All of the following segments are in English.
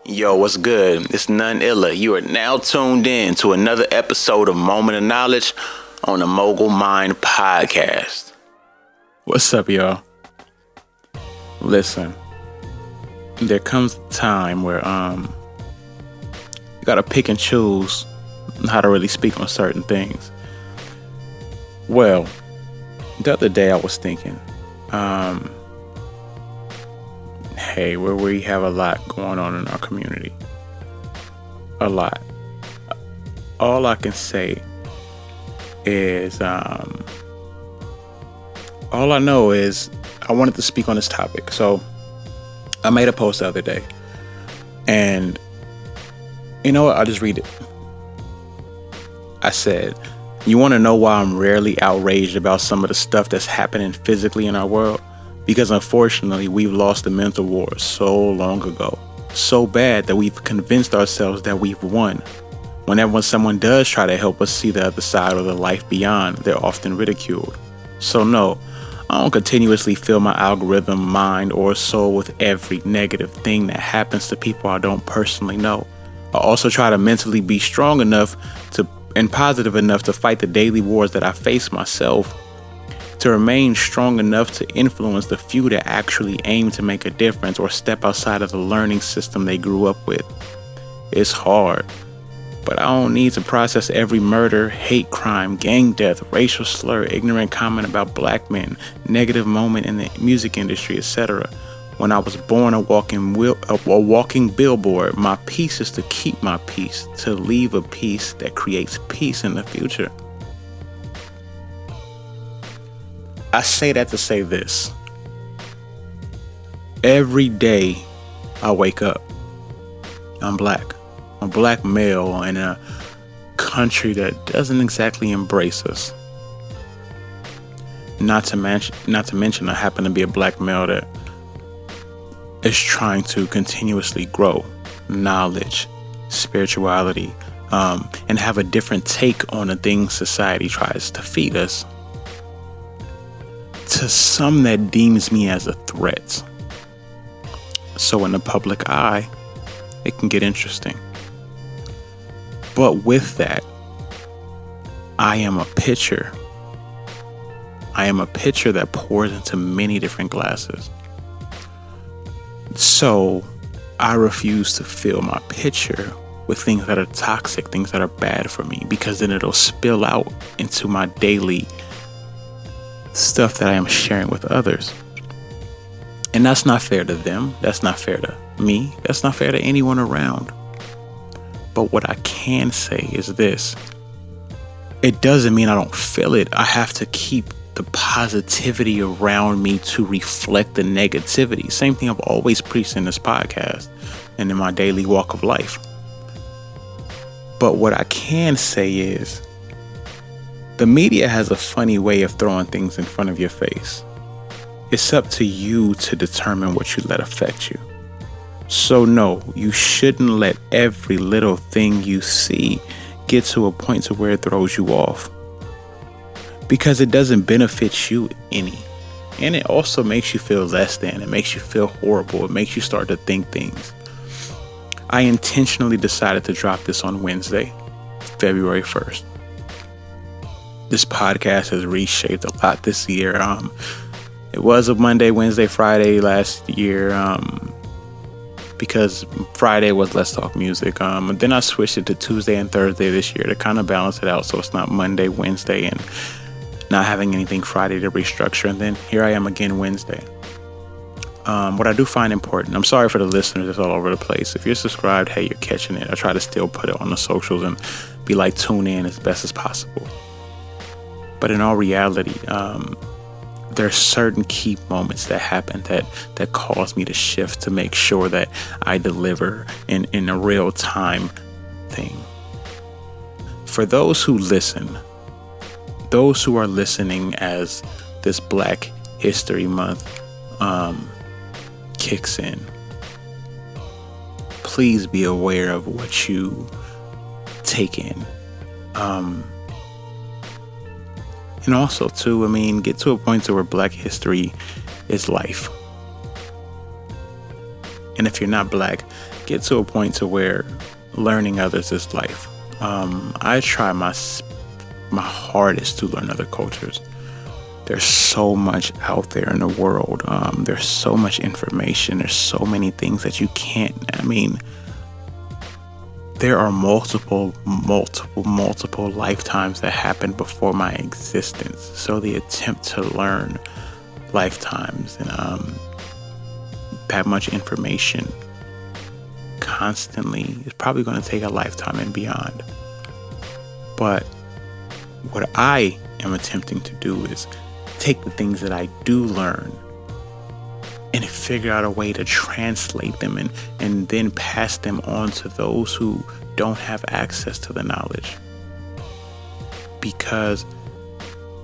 Yo, what's good? It's none iller. You are now tuned in to another episode of Moment of Knowledge on the Mogul Mined podcast. What's up, y'all? Listen, there comes a time where you gotta pick and choose how to really speak on certain things. Well, the other day I was thinking, hey, where we have a lot going on in our community. A lot. All I can say is, all I know is I wanted to speak on this topic. So I made a post the other day, and you know what? I'll just read it. I said, you want to know why I'm rarely outraged about some of the stuff that's happening physically in our world? Because unfortunately, we've lost the mental war so long ago. So bad that we've convinced ourselves that we've won. Whenever someone does try to help us see the other side or the life beyond, they're often ridiculed. So no, I don't continuously fill my algorithm, mind, or soul with every negative thing that happens to people I don't personally know. I also try to mentally be strong enough and positive enough to fight the daily wars that I face myself, to remain strong enough to influence the few that actually aim to make a difference or step outside of the learning system they grew up with. It's hard, but I don't need to process every murder, hate crime, gang death, racial slur, ignorant comment about black men, negative moment in the music industry, etc. When I was born a walking billboard, my peace is to keep my peace, to leave a peace that creates peace in the future. I say that to say this. Every day I wake up, I'm black. I'm a black male in a country that doesn't exactly embrace us. Not to mention I happen to be a black male that is trying to continuously grow knowledge, spirituality, and have a different take on the things society tries to feed us. To some, that deems me as a threat. So in the public eye, it can get interesting. But with that, I am a pitcher. I am a pitcher that pours into many different glasses. So I refuse to fill my pitcher with things that are toxic, things that are bad for me, because then it'll spill out into my daily stuff that I am sharing with others. And that's not fair to them. That's not fair to me. That's not fair to anyone around. But what I can say is this. It doesn't mean I don't feel it. I have to keep the positivity around me to reflect the negativity. Same thing I've always preached in this podcast and in my daily walk of life. But what I can say is, the media has a funny way of throwing things in front of your face. It's up to you to determine what you let affect you. So no, you shouldn't let every little thing you see get to a point to where it throws you off. Because it doesn't benefit you any. And it also makes you feel less than. It makes you feel horrible. It makes you start to think things. I intentionally decided to drop this on Wednesday, February 1st. This podcast has reshaped a lot this year. It was a Monday, Wednesday, Friday last year, because Friday was Let's Talk Music. Then I switched it to Tuesday and Thursday this year to kind of balance it out, so it's not Monday, Wednesday, and not having anything Friday to restructure. And then here I am again Wednesday. What I do find important, I'm sorry for the listeners that's all over the place. If you're subscribed, hey, you're catching it. I try to still put it on the socials and be like, tune in as best as possible. But in all reality, there are certain key moments that happen that cause me to shift to make sure that I deliver in a real time thing. For those who listen, those who are listening as this Black History Month kicks in, please be aware of what you take in. And also, too, get to a point to where Black history is life. And if you're not Black, get to a point to where learning others is life. I try my hardest to learn other cultures. There's so much out there in the world. There's so much information. There's so many things that you can't. There are multiple lifetimes that happened before my existence. So the attempt to learn lifetimes and that much information constantly is probably going to take a lifetime and beyond. But what I am attempting to do is take the things that I do learn and figure out a way to translate them and then pass them on to those who don't have access to the knowledge. Because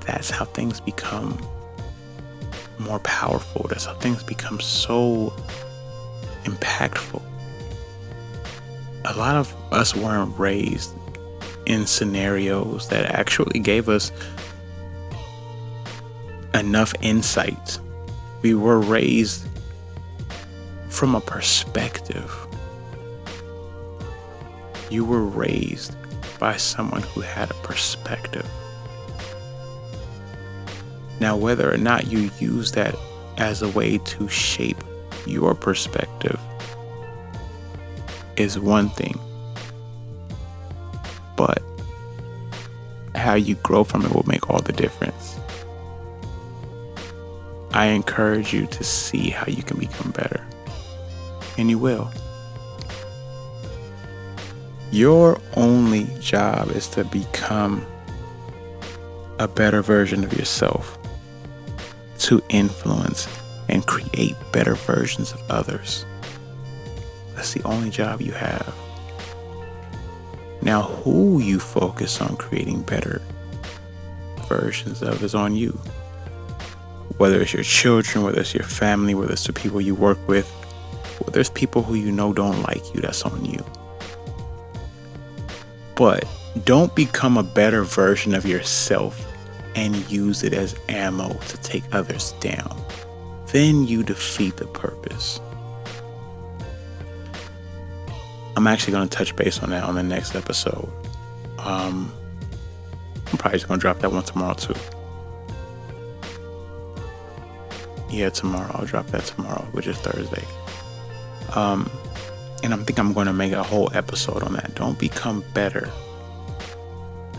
that's how things become more powerful. That's how things become so impactful. A lot of us weren't raised in scenarios that actually gave us enough insight. We were raised from a perspective. You were raised by someone who had a perspective. Now, whether or not you use that as a way to shape your perspective is one thing, but how you grow from it will make all the difference. I encourage you to see how you can become better, and you will. Your only job is to become a better version of yourself, to influence and create better versions of others. That's the only job you have. Now, who you focus on creating better versions of is on you. Whether it's your children, whether it's your family, whether it's the people you work with, whether it's people who you know don't like you, that's on you. But don't become a better version of yourself and use it as ammo to take others down. Then you defeat the purpose. I'm actually going to touch base on that on the next episode. I'm probably just going to drop that one tomorrow too. Yeah, tomorrow. I'll drop that tomorrow, which is Thursday. And I think I'm going to make a whole episode on that. Don't become better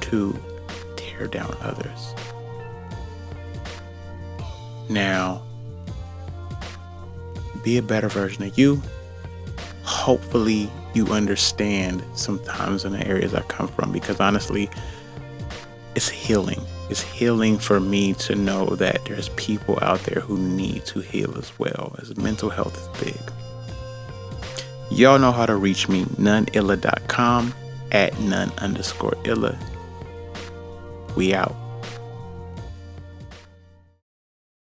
to tear down others. Now, be a better version of you. Hopefully you understand sometimes in the areas I come from, because honestly, it's healing. It's healing for me to know that there's people out there who need to heal as well, as mental health is big. Y'all know how to reach me, noneilla.com, @none_illa. We out.